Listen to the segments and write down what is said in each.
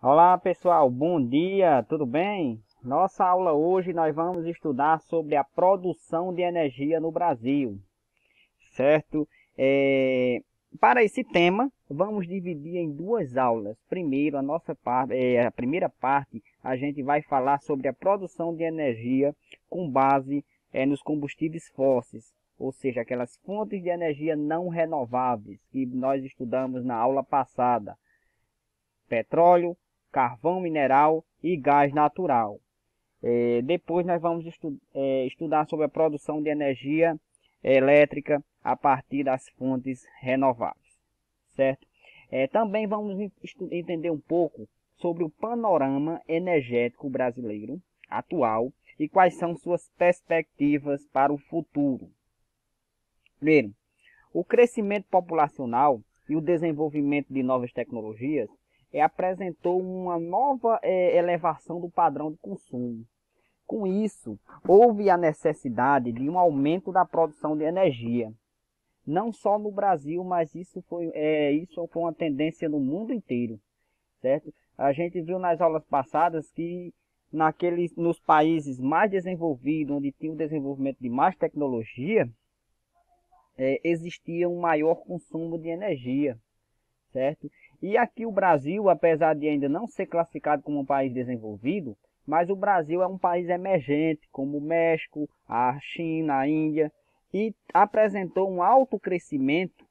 Olá pessoal, bom dia, tudo bem? Nossa aula hoje nós vamos estudar sobre a produção de energia no Brasil, certo? Para esse tema, vamos dividir em duas aulas. Primeiro, a primeira parte, a gente vai falar sobre a produção de energia com base nos combustíveis fósseis, ou seja, aquelas fontes de energia não renováveis que nós estudamos na aula passada: petróleo, carvão mineral e gás natural. Depois nós vamos estudar sobre a produção de energia elétrica a partir das fontes renováveis, certo? Também vamos entender um pouco sobre o panorama energético brasileiro atual e quais são suas perspectivas para o futuro. Primeiro, o crescimento populacional e o desenvolvimento de novas tecnologias apresentou uma nova elevação do padrão de consumo. Com isso, houve a necessidade de um aumento da produção de energia. Não só no Brasil, mas isso foi uma tendência no mundo inteiro, certo? A gente viu nas aulas passadas que nos países mais desenvolvidos, onde tinha o desenvolvimento de mais tecnologia, existia um maior consumo de energia, certo? E aqui o Brasil, apesar de ainda não ser classificado como um país desenvolvido, mas o Brasil é um país emergente, como o México, a China, a Índia, e apresentou um alto crescimento,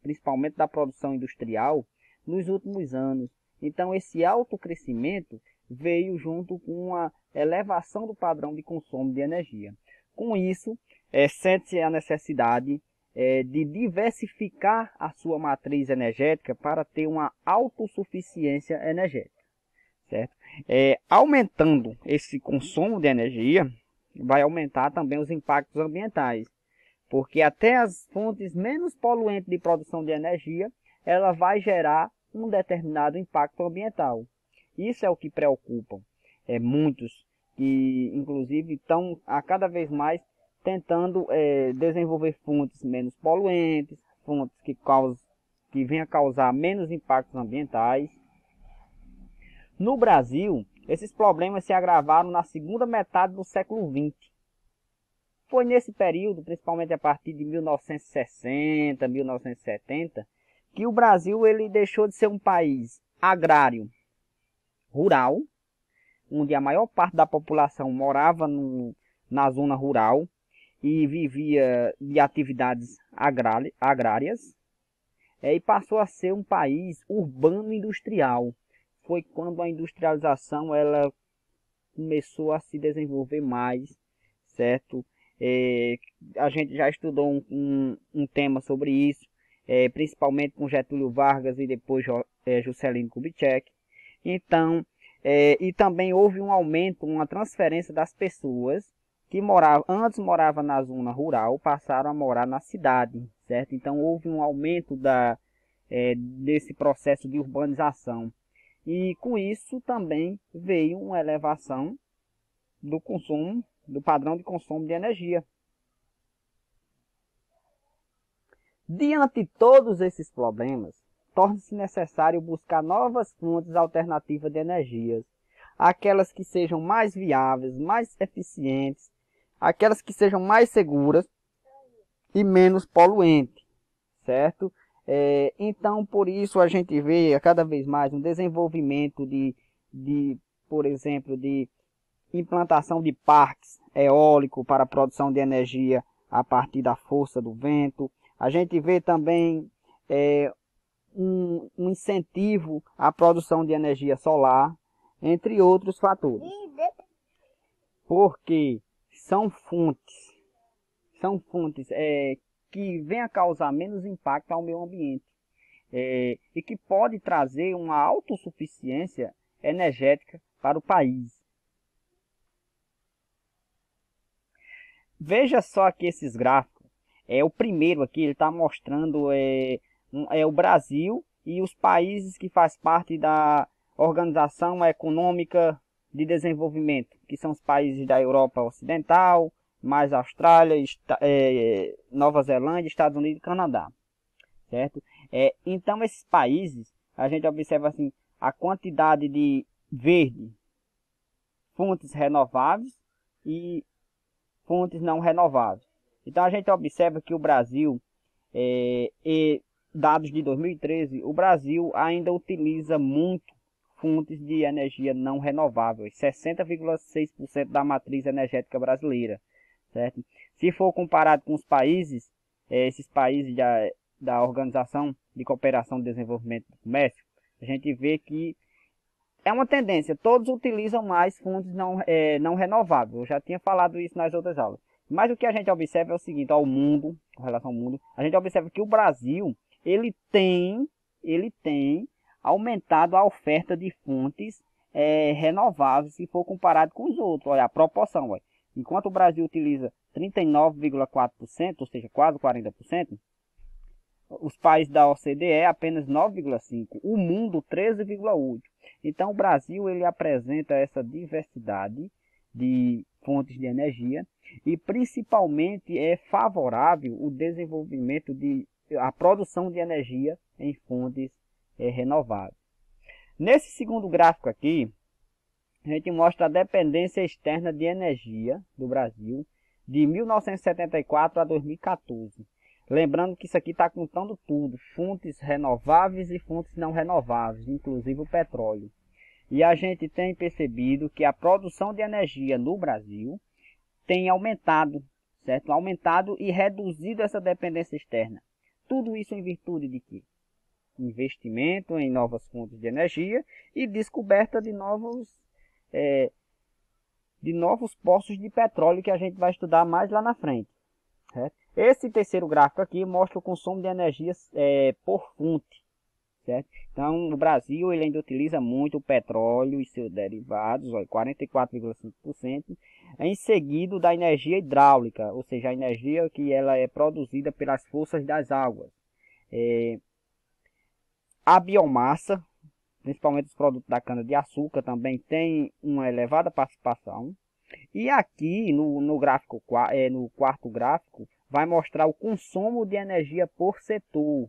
principalmente da produção industrial, nos últimos anos. Então esse alto crescimento veio junto com a elevação do padrão de consumo de energia. Com isso, sente-se a necessidade de diversificar a sua matriz energética para ter uma autossuficiência energética, certo? Aumentando esse consumo de energia, vai aumentar também os impactos ambientais, porque até as fontes menos poluentes de produção de energia, ela vai gerar um determinado impacto ambiental. Isso é o que preocupa muitos, que inclusive estão a cada vez mais tentando desenvolver fontes menos poluentes, fontes que venham a causar menos impactos ambientais. No Brasil, esses problemas se agravaram na segunda metade do século XX. Foi nesse período, principalmente a partir de 1960, 1970, que o Brasil ele deixou de ser um país agrário rural, onde a maior parte da população morava na zona rural e vivia de atividades agrárias, e passou a ser um país urbano industrial. Foi quando a industrialização ela começou a se desenvolver mais, certo? A gente já estudou um tema sobre isso, principalmente com Getúlio Vargas e depois Juscelino Kubitschek. Então, e também houve um aumento, uma transferência das pessoas que antes moravam na zona rural, passaram a morar na cidade, certo? Então houve um aumento desse processo de urbanização. E com isso também veio uma elevação do consumo, do padrão de consumo de energia. Diante de todos esses problemas, torna-se necessário buscar novas fontes alternativas de energias, aquelas que sejam mais viáveis, mais eficientes, aquelas que sejam mais seguras e menos poluentes, certo? Então, por isso a gente vê a cada vez mais um desenvolvimento por exemplo, de implantação de parques eólicos para a produção de energia a partir da força do vento. A gente vê também um incentivo à produção de energia solar, entre outros fatores. Porque são fontes que vêm a causar menos impacto ao meio ambiente e que pode trazer uma autossuficiência energética para o país. Veja só aqui esses gráficos. O primeiro aqui ele está mostrando o Brasil e os países que fazem parte da Organização Econômica de Desenvolvimento, que são os países da Europa Ocidental, mais Austrália, Nova Zelândia, Estados Unidos e Canadá, certo? Então esses países, a gente observa assim, a quantidade de verde, fontes renováveis e fontes não renováveis. Então a gente observa que o Brasil, dados de 2013, o Brasil ainda utiliza muito fontes de energia não renováveis, 60,6% da matriz energética brasileira, certo? Se for comparado com os países, esses países da Organização de Cooperação e Desenvolvimento do Comércio, a gente vê que é uma tendência, todos utilizam mais fontes não renováveis. Eu já tinha falado isso nas outras aulas. Mas o que a gente observa é o seguinte, ao mundo, com relação ao mundo, a gente observa que o Brasil, ele tem aumentado a oferta de fontes renováveis se for comparado com os outros. Olha a proporção. Olha. Enquanto o Brasil utiliza 39,4%, ou seja, quase 40%, os países da OCDE apenas 9,5%, o mundo 13,8%. Então o Brasil ele apresenta essa diversidade de fontes de energia e principalmente é favorável o desenvolvimento a produção de energia em fontes renováveis. Nesse segundo gráfico aqui, a gente mostra a dependência externa de energia do Brasil de 1974 a 2014. Lembrando que isso aqui está contando tudo, fontes renováveis e fontes não renováveis, inclusive o petróleo. E a gente tem percebido que a produção de energia no Brasil tem aumentado, certo? Aumentado e reduzido essa dependência externa. Tudo isso em virtude de quê? Investimento em novas fontes de energia e descoberta de novos poços de petróleo que a gente vai estudar mais lá na frente. Certo? Esse terceiro gráfico aqui mostra o consumo de energia por fonte. Certo? Então, o Brasil ele ainda utiliza muito o petróleo e seus derivados, 44,5%, em seguida da energia hidráulica, ou seja, a energia que ela é produzida pelas forças das águas. A biomassa, principalmente os produtos da cana-de-açúcar, também tem uma elevada participação. E aqui no gráfico, no quarto gráfico, vai mostrar o consumo de energia por setor.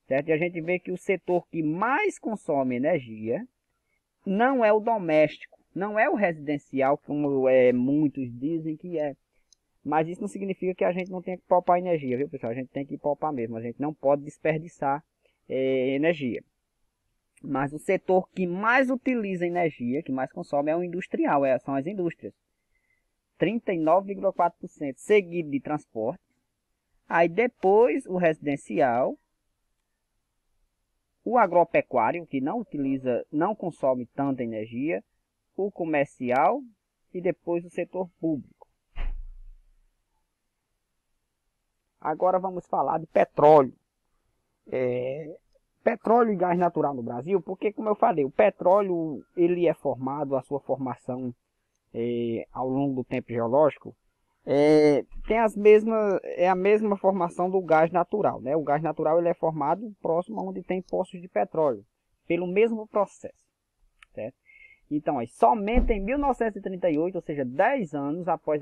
Certo? E a gente vê que o setor que mais consome energia não é o doméstico, não é o residencial, como muitos dizem que é. Mas isso não significa que a gente não tenha que poupar energia, viu pessoal? A gente tem que poupar mesmo, a gente não pode desperdiçar energia. Mas o setor que mais utiliza energia, que mais consome, é o industrial, são as indústrias. 39,4%, seguido de transporte. Aí depois o residencial, o agropecuário, que não consome tanta energia, o comercial e depois o setor público. Agora vamos falar de petróleo. Petróleo e gás natural no Brasil, porque como eu falei, o petróleo ele é formado, a sua formação ao longo do tempo geológico, tem a mesma formação do gás natural, né? O gás natural ele é formado próximo a onde tem poços de petróleo, pelo mesmo processo, certo? Então, somente em 1938, ou seja, 10 anos após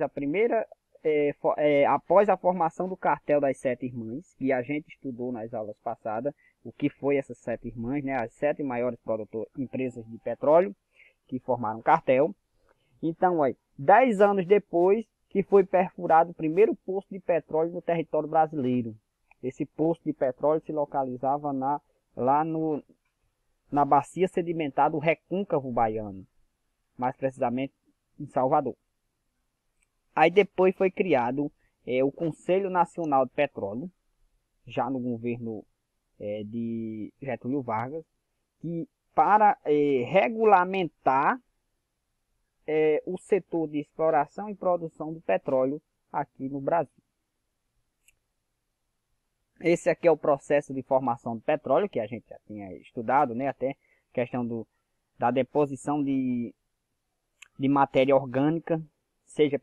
após a formação do cartel das Sete Irmãs, que a gente estudou nas aulas passadas, o que foi essas Sete Irmãs, né? As 7 maiores empresas de petróleo que formaram cartel. Então, 10 anos depois que foi perfurado o primeiro poço de petróleo no território brasileiro. Esse poço de petróleo se localizava lá na bacia sedimentar do Recôncavo Baiano, mais precisamente em Salvador. Aí depois foi criado o Conselho Nacional de Petróleo, já no governo de Getúlio Vargas, que para regulamentar o setor de exploração e produção do petróleo aqui no Brasil. Esse aqui é o processo de formação do petróleo, que a gente já tinha estudado, né? Até questão da deposição de matéria orgânica, seja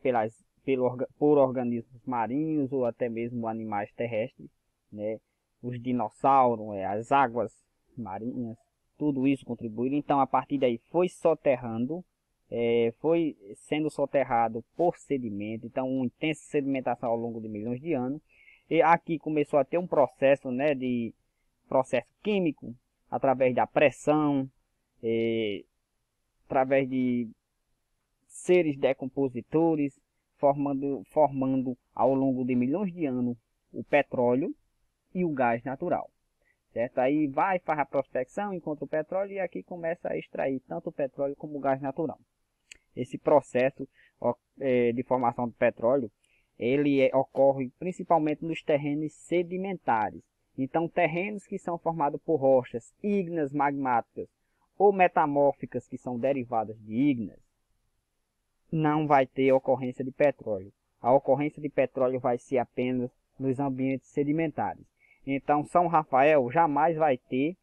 por organismos marinhos ou até mesmo animais terrestres, né? Os dinossauros, as águas marinhas, tudo isso contribuíram. Então, a partir daí foi soterrando, foi sendo soterrado por sedimento, então uma intensa sedimentação ao longo de milhões de anos. E aqui começou a ter um processo, né, de processo químico, através da pressão, através de seres decompositores, formando ao longo de milhões de anos o petróleo e o gás natural. Certo? Aí faz a prospecção, encontra o petróleo e aqui começa a extrair tanto o petróleo como o gás natural. Esse processo de formação do petróleo, ele ocorre principalmente nos terrenos sedimentares. Então, terrenos que são formados por rochas ígneas magmáticas ou metamórficas, que são derivadas de ígneas, não vai ter ocorrência de petróleo. A ocorrência de petróleo vai ser apenas nos ambientes sedimentares. Então, São Rafael jamais vai ter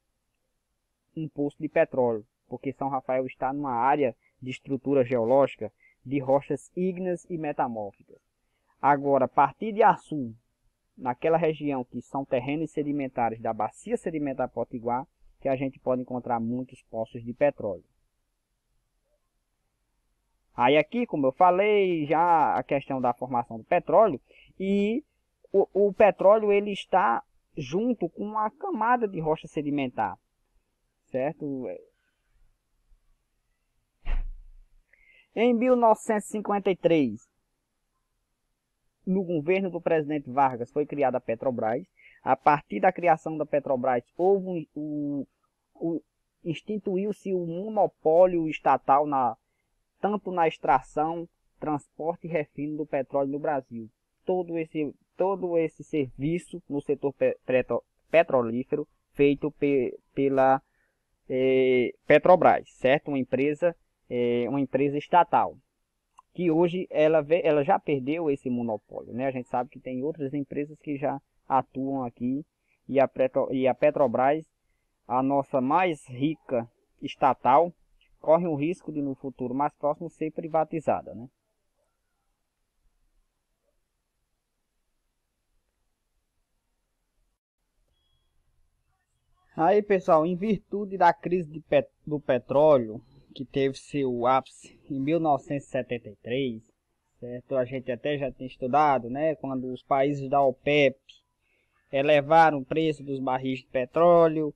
um poço de petróleo, porque São Rafael está numa área de estrutura geológica de rochas ígneas e metamórficas. Agora, a partir de Açu, naquela região que são terrenos sedimentares da Bacia Sedimentar Potiguar, que a gente pode encontrar muitos poços de petróleo. Aí aqui, como eu falei, já a questão da formação do petróleo, e o petróleo ele está junto com uma camada de rocha sedimentar, certo? Em 1953, no governo do presidente Vargas, foi criada a Petrobras. A partir da criação da Petrobras, instituiu-se o monopólio estatal tanto na extração, transporte e refino do petróleo no Brasil. Todo esse serviço no setor petrolífero feito pela Petrobras, certo? Uma empresa estatal, que hoje ela já perdeu esse monopólio, né? A gente sabe que tem outras empresas que já atuam aqui, e a Petrobras, a nossa mais rica estatal, corre um risco de no futuro mais próximo ser privatizada, né? Aí, pessoal, em virtude da crise do petróleo, que teve seu ápice em 1973, certo? A gente até já tem estudado, né? Quando os países da OPEP elevaram o preço dos barris de petróleo,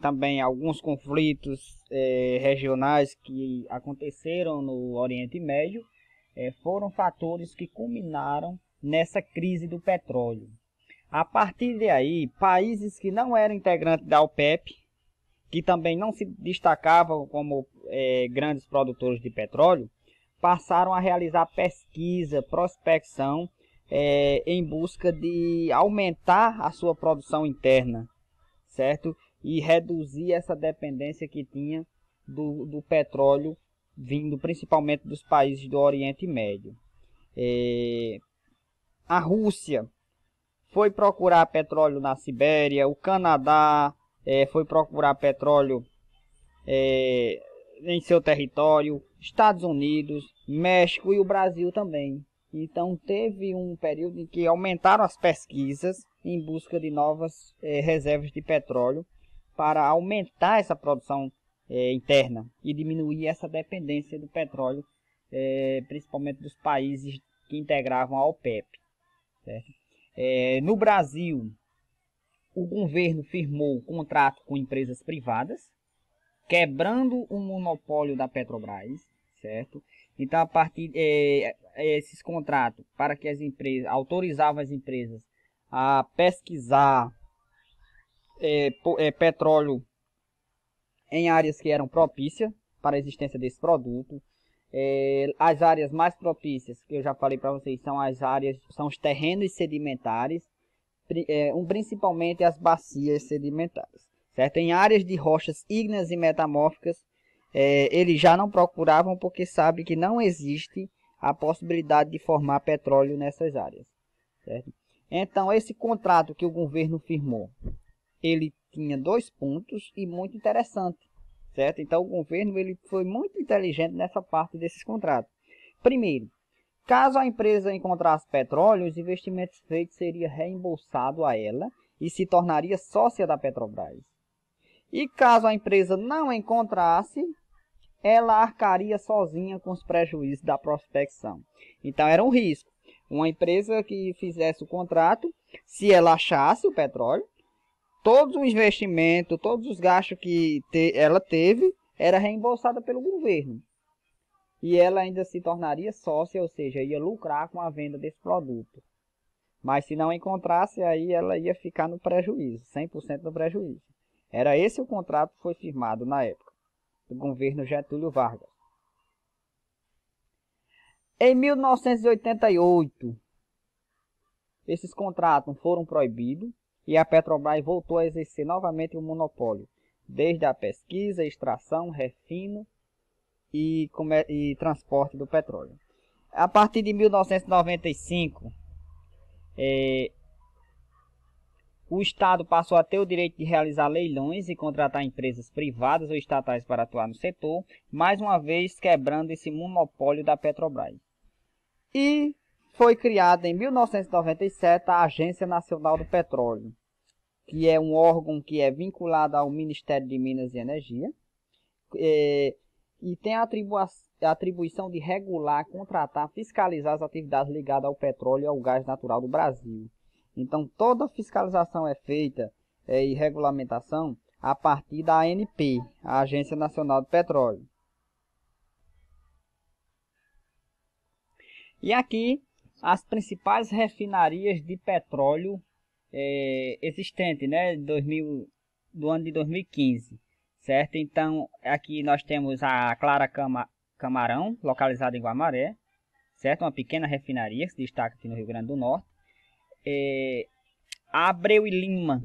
também alguns conflitos regionais que aconteceram no Oriente Médio, foram fatores que culminaram nessa crise do petróleo. A partir daí, países que não eram integrantes da OPEP, que também não se destacavam como grandes produtores de petróleo, passaram a realizar pesquisa, prospecção, em busca de aumentar a sua produção interna, certo? E reduzir essa dependência que tinha do petróleo vindo principalmente dos países do Oriente Médio. A Rússia foi procurar petróleo na Sibéria, o Canadá foi procurar petróleo em seu território, Estados Unidos, México e o Brasil também. Então teve um período em que aumentaram as pesquisas em busca de novas reservas de petróleo para aumentar essa produção interna e diminuir essa dependência do petróleo, principalmente dos países que integravam a OPEP. Certo? No Brasil, o governo firmou contrato com empresas privadas, quebrando o monopólio da Petrobras, certo? Então, a partir esses contratos, para que as empresas autorizavam as empresas a pesquisar petróleo em áreas que eram propícias para a existência desse produto. As áreas mais propícias, que eu já falei para vocês, são os terrenos sedimentares, principalmente as bacias sedimentares, certo? Em áreas de rochas ígneas e metamórficas, eles já não procuravam, porque sabem que não existe a possibilidade de formar petróleo nessas áreas, certo? Então, esse contrato que o governo firmou, ele tinha dois pontos e muito interessante, certo? Então, o governo ele foi muito inteligente nessa parte desses contratos. Primeiro, caso a empresa encontrasse petróleo, os investimentos feitos seriam reembolsados a ela e se tornaria sócia da Petrobras. E caso a empresa não encontrasse, ela arcaria sozinha com os prejuízos da prospecção. Então era um risco. Uma empresa que fizesse o contrato, se ela achasse o petróleo, Todos os investimentos, todos os gastos que ela teve, era reembolsada pelo governo. E ela ainda se tornaria sócia, ou seja, ia lucrar com a venda desse produto. Mas se não encontrasse, aí ela ia ficar no prejuízo, 100% no prejuízo. Era esse o contrato que foi firmado na época do governo Getúlio Vargas. Em 1988, esses contratos foram proibidos e a Petrobras voltou a exercer novamente o monopólio, desde a pesquisa, extração, refino e transporte do petróleo. A partir de 1995, o Estado passou a ter o direito de realizar leilões e contratar empresas privadas ou estatais para atuar no setor, mais uma vez quebrando esse monopólio da Petrobras. E foi criada em 1997 a Agência Nacional do Petróleo, que é um órgão que é vinculado ao Ministério de Minas e Energia, e tem a atribuição de regular, contratar, fiscalizar as atividades ligadas ao petróleo e ao gás natural do Brasil. Então, toda fiscalização é feita e regulamentação a partir da ANP, a Agência Nacional do Petróleo. E aqui, as principais refinarias de petróleo existentes, né, do ano de 2015, certo? Então, aqui nós temos a Clara Camarão, localizada em Guamaré, certo? Uma pequena refinaria que se destaca aqui no Rio Grande do Norte. A Abreu e Lima,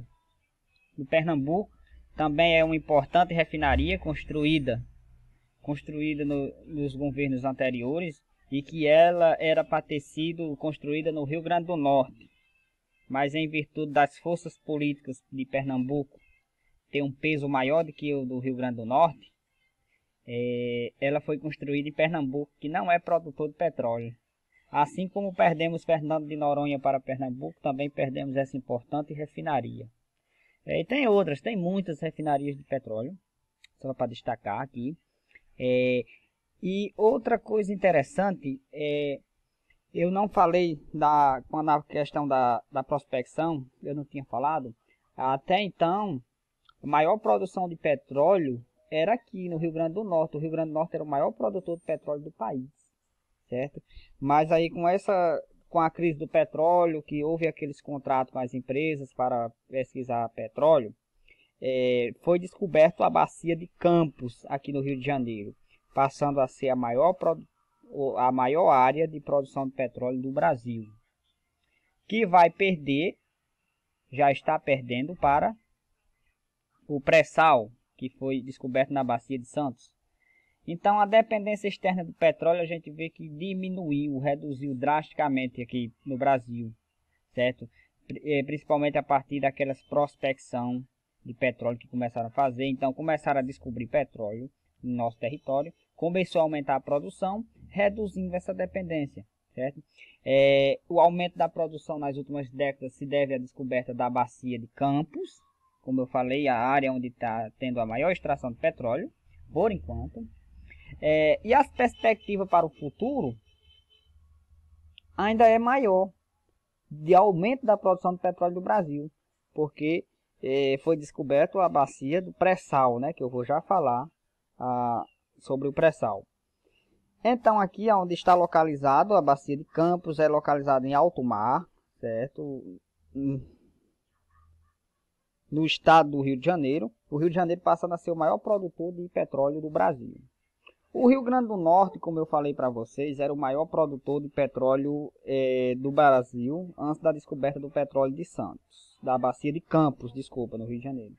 do Pernambuco, também é uma importante refinaria construída nos governos anteriores, e que ela era para ter sido construída no Rio Grande do Norte, mas em virtude das forças políticas de Pernambuco ter um peso maior do que o do Rio Grande do Norte, ela foi construída em Pernambuco, que não é produtor de petróleo. Assim como perdemos Fernando de Noronha para Pernambuco, também perdemos essa importante refinaria. E tem outras, tem muitas refinarias de petróleo, só para destacar aqui. E outra coisa interessante, eu não falei quando a questão da prospecção, eu não tinha falado. Até então, a maior produção de petróleo era aqui no Rio Grande do Norte. O Rio Grande do Norte era o maior produtor de petróleo do país, certo? Mas aí com a crise do petróleo, que houve aqueles contratos com as empresas para pesquisar petróleo, foi descoberto a bacia de Campos aqui no Rio de Janeiro, passando a ser a maior área de produção de petróleo do Brasil, que vai perder, já está perdendo para o pré-sal, que foi descoberto na bacia de Santos. Então a dependência externa do petróleo a gente vê que reduziu drasticamente aqui no Brasil, certo? Principalmente a partir daquelas prospecção de petróleo que começaram a fazer. Então começaram a descobrir petróleo no nosso território, começou a aumentar a produção, reduzindo essa dependência, certo? O aumento da produção nas últimas décadas se deve à descoberta da bacia de Campos, como eu falei, a área onde está tendo a maior extração de petróleo, por enquanto. E as perspectivas para o futuro ainda é maior, de aumento da produção de petróleo do Brasil, porque foi descoberto a bacia do pré-sal, né, que eu vou já falar sobre o pré-sal. Então aqui onde está localizado a bacia de Campos, é localizado em alto mar, certo? No estado do Rio de Janeiro. O Rio de Janeiro passa a ser o maior produtor de petróleo do Brasil. O Rio Grande do Norte, como eu falei para vocês, era o maior produtor de petróleo do Brasil antes da descoberta do petróleo de Santos, da bacia de Campos, desculpa, no Rio de Janeiro.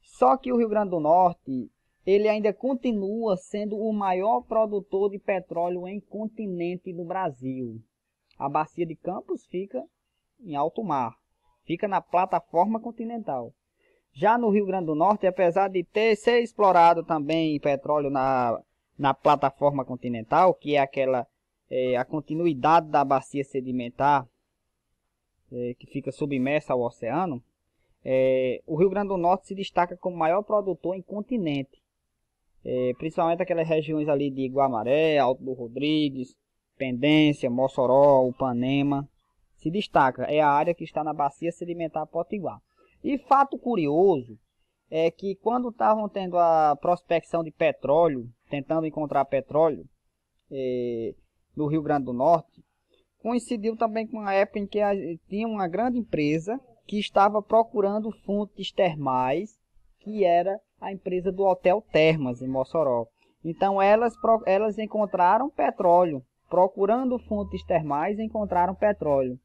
Só que o Rio Grande do Norte, ele ainda continua sendo o maior produtor de petróleo em continente do Brasil. A bacia de Campos fica em alto mar, fica na plataforma continental. Já no Rio Grande do Norte, apesar de ser explorado também petróleo na plataforma continental, que é a continuidade da bacia sedimentar que fica submersa ao oceano, o Rio Grande do Norte se destaca como maior produtor em continente, principalmente aquelas regiões ali de Guamaré, Alto do Rodrigues, Pendência, Mossoró, Upanema, se destaca, é a área que está na bacia sedimentar potiguar. E fato curioso é que quando estavam tendo a prospecção de petróleo, tentando encontrar petróleo no Rio Grande do Norte, coincidiu também com a época em que tinha uma grande empresa que estava procurando fontes termais, que era a empresa do Hotel Termas, em Mossoró. Então elas encontraram petróleo. Procurando fontes termais, encontraram petróleo.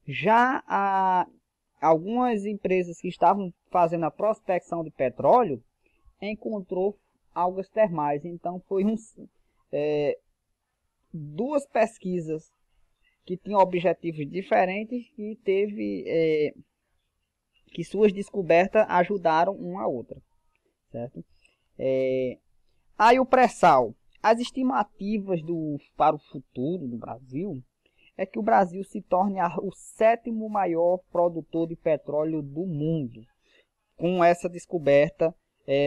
Já algumas empresas que estavam fazendo a prospecção de petróleo encontrou algas termais. Então foi duas pesquisas que tinham objetivos diferentes e teve que suas descobertas ajudaram uma a outra, certo? Aí o pré-sal. As estimativas para o futuro do Brasil é que o Brasil se torne o 7º maior produtor de petróleo do mundo, com essa descoberta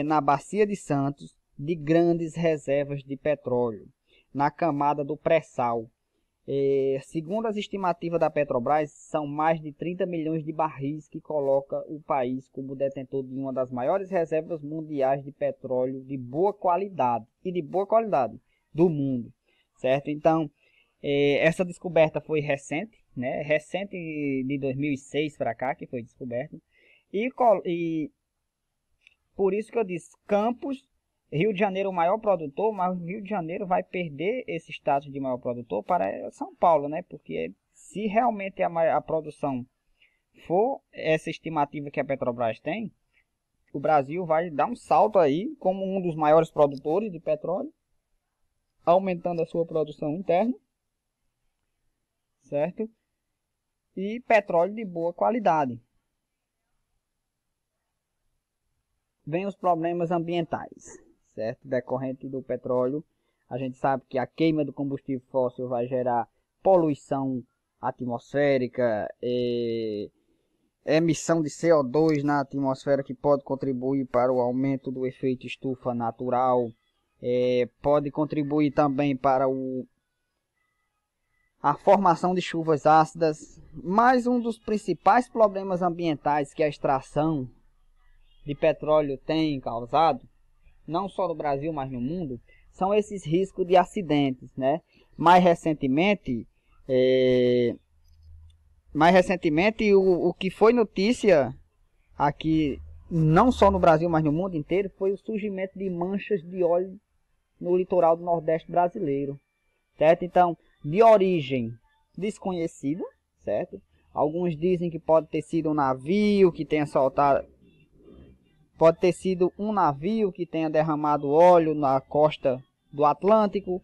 na Bacia de Santos de grandes reservas de petróleo, na camada do pré-sal. Segundo as estimativas da Petrobras, são mais de 30 milhões de barris que coloca o país como detentor de uma das maiores reservas mundiais de petróleo de boa qualidade do mundo, certo? Então, essa descoberta foi recente, né? Recente de 2006 para cá que foi descoberta e por isso que eu disse, Campos, Rio de Janeiro o maior produtor, mas o Rio de Janeiro vai perder esse status de maior produtor para São Paulo, né? Porque se realmente a produção for essa estimativa que a Petrobras tem, o Brasil vai dar um salto aí como um dos maiores produtores de petróleo, aumentando a sua produção interna, certo? E petróleo de boa qualidade. Vem os problemas ambientais, certo? Decorrente do petróleo, a gente sabe que a queima do combustível fóssil vai gerar poluição atmosférica, emissão de CO2 na atmosfera que pode contribuir para o aumento do efeito estufa natural, pode contribuir também para a formação de chuvas ácidas. Mas um dos principais problemas ambientais que a extração de petróleo tem causado, não só no Brasil, mas no mundo, são esses riscos de acidentes, né? Mais recentemente, o que foi notícia aqui, não só no Brasil, mas no mundo inteiro, foi o surgimento de manchas de óleo no litoral do Nordeste brasileiro, certo? Então, de origem desconhecida, certo? Alguns dizem que pode ter sido um navio que tenha soltado, pode ter sido um navio que tenha derramado óleo na costa do Atlântico.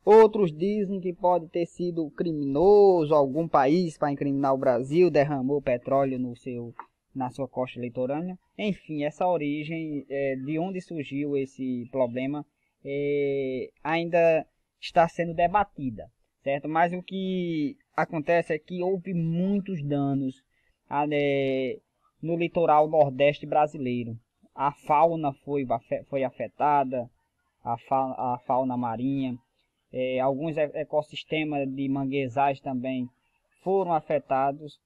Outros dizem que pode ter sido criminoso, algum país para incriminar o Brasil derramou petróleo na sua costa litorânea. Enfim, essa origem, de onde surgiu esse problema, ainda está sendo debatida, certo? Mas o que acontece é que houve muitos danos no litoral nordeste brasileiro. A fauna foi afetada, a fauna marinha, alguns ecossistemas de manguezais também foram afetados.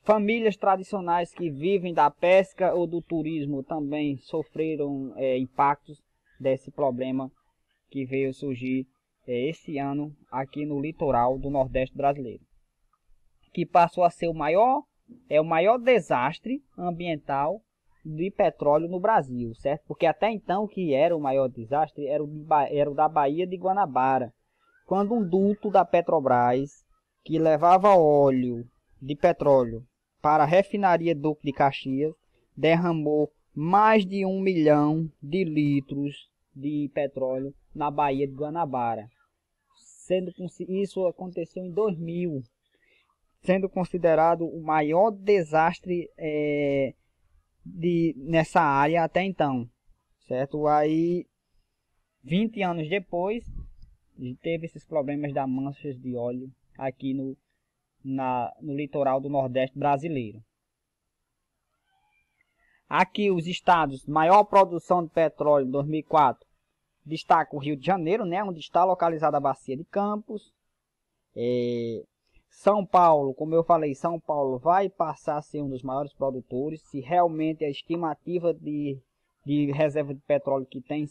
Famílias tradicionais que vivem da pesca ou do turismo também sofreram impactos desse problema que veio surgir esse ano aqui no litoral do Nordeste brasileiro, que passou a ser o maior desastre ambiental de petróleo no Brasil, certo? Porque até então o que era o maior desastre era o da Baía de Guanabara, quando um duto da Petrobras que levava óleo de petróleo para a refinaria Duque de Caxias derramou mais de 1 milhão de litros de petróleo na Baía de Guanabara, sendo que isso aconteceu em 2000, sendo considerado o maior desastre nessa área até então, certo? Aí 20 anos depois teve esses problemas da manchas de óleo aqui no litoral do Nordeste brasileiro. Aqui os estados, maior produção de petróleo em 2004, destaca o Rio de Janeiro, né, onde está localizada a Bacia de Campos. São Paulo, como eu falei, São Paulo vai passar a ser um dos maiores produtores, se realmente a estimativa de reserva de petróleo que tem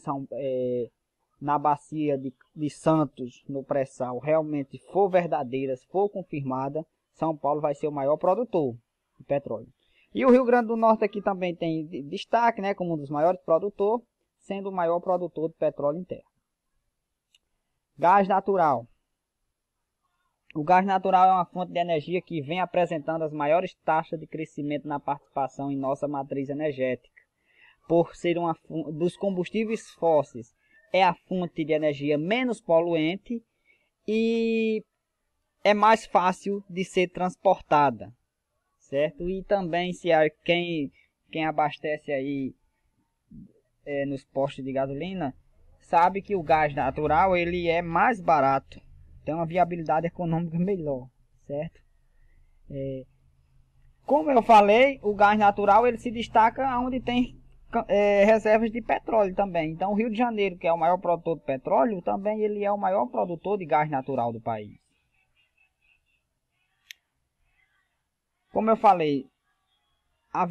na bacia de Santos, no pré-sal, realmente for verdadeira, se for confirmada, São Paulo vai ser o maior produtor de petróleo. E o Rio Grande do Norte aqui também tem destaque, né, como um dos maiores produtores, sendo o maior produtor de petróleo em terra. Gás natural. O gás natural é uma fonte de energia que vem apresentando as maiores taxas de crescimento na participação em nossa matriz energética. Por ser dos combustíveis fósseis, é a fonte de energia menos poluente e é mais fácil de ser transportada, certo? E também quem abastece aí nos postos de gasolina sabe que o gás natural ele é mais barato, tem uma viabilidade econômica melhor, certo? Como eu falei, o gás natural ele se destaca onde tem reservas de petróleo também. Então o Rio de Janeiro, que é o maior produtor de petróleo, também ele é o maior produtor de gás natural do país. Como eu falei, a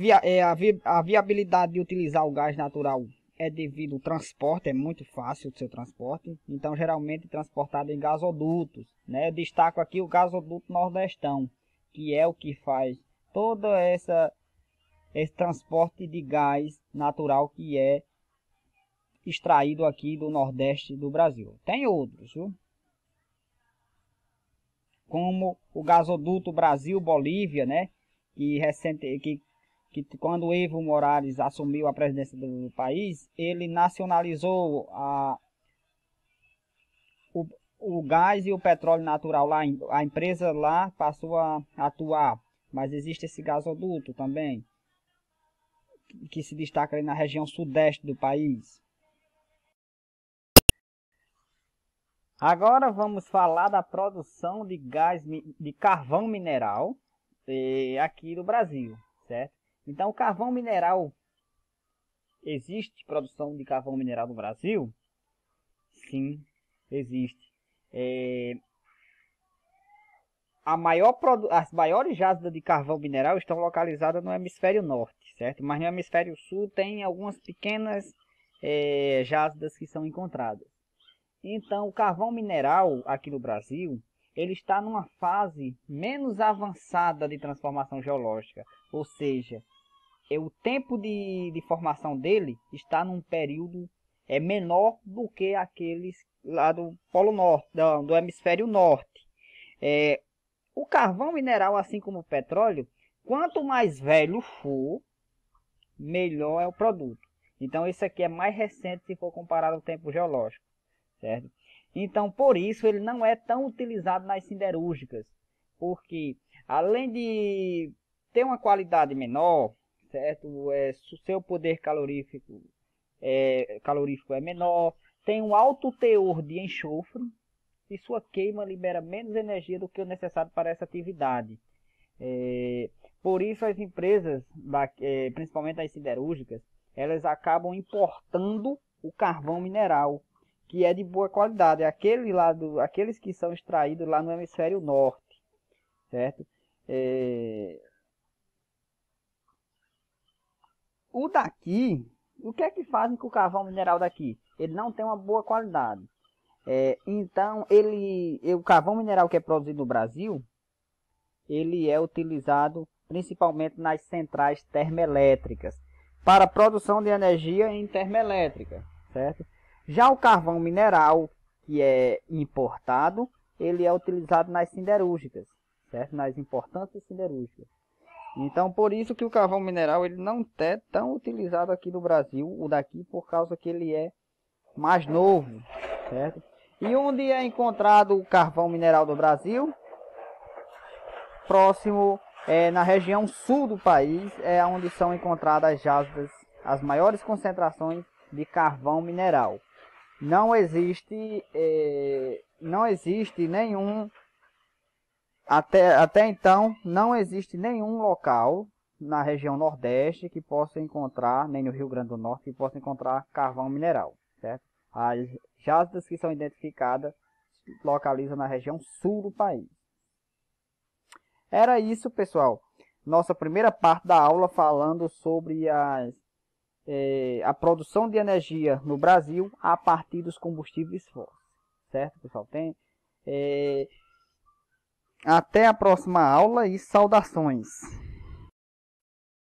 viabilidade de utilizar o gás natural é devido ao transporte, é muito fácil o seu transporte. Então geralmente transportado em gasodutos, né? Eu destaco aqui o gasoduto Nordestão, que é o que faz todo esse transporte de gás natural que é extraído aqui do Nordeste do Brasil. Tem outros, viu? Como o gasoduto Brasil-Bolívia, né? Que quando o Evo Morales assumiu a presidência do país, ele nacionalizou o gás e o petróleo natural lá. A empresa lá passou a atuar, mas existe esse gasoduto também, que se destaca ali na região sudeste do país. Agora vamos falar da produção de de carvão mineral aqui no Brasil, certo? Então, o carvão mineral, existe produção de carvão mineral no Brasil? Sim, existe. As maiores jazidas de carvão mineral estão localizadas no hemisfério norte, certo? Mas no hemisfério sul tem algumas pequenas jazidas que são encontradas. Então, o carvão mineral aqui no Brasil, ele está numa fase menos avançada de transformação geológica, ou seja, o tempo de formação dele está num período menor do que aqueles lá do Polo Norte, do hemisfério norte. O carvão mineral, assim como o petróleo, quanto mais velho for, melhor é o produto. Então, esse aqui é mais recente se for comparado ao tempo geológico, certo? Então, por isso, ele não é tão utilizado nas siderúrgicas, porque além de ter uma qualidade menor, certo? O seu poder calorífico é menor, tem um alto teor de enxofre, e sua queima libera menos energia do que o necessário para essa atividade. Por isso as empresas, principalmente as siderúrgicas, elas acabam importando o carvão mineral, que é de boa qualidade, aqueles que são extraídos lá no hemisfério norte, certo? O que é que fazem com o carvão mineral daqui? Ele não tem uma boa qualidade. Então, o carvão mineral que é produzido no Brasil, ele é utilizado principalmente nas centrais termoelétricas, para a produção de energia em termoelétrica, certo? Já o carvão mineral, que é importado, ele é utilizado nas siderúrgicas, certo? Nas importantes siderúrgicas. Então, por isso que o carvão mineral ele não é tão utilizado aqui no Brasil, o daqui, por causa que ele é mais novo, certo? E onde é encontrado o carvão mineral do Brasil? Próximo, na região sul do país, é onde são encontradas as maiores concentrações de carvão mineral. Não existe nenhum, até então, não existe nenhum local na região nordeste que possa encontrar, nem no Rio Grande do Norte, que possa encontrar carvão mineral, certo? As jazidas que são identificadas localiza na região sul do país. Era isso, pessoal. Nossa primeira parte da aula falando sobre a produção de energia no Brasil a partir dos combustíveis fósseis. Certo, pessoal? Até a próxima aula e saudações!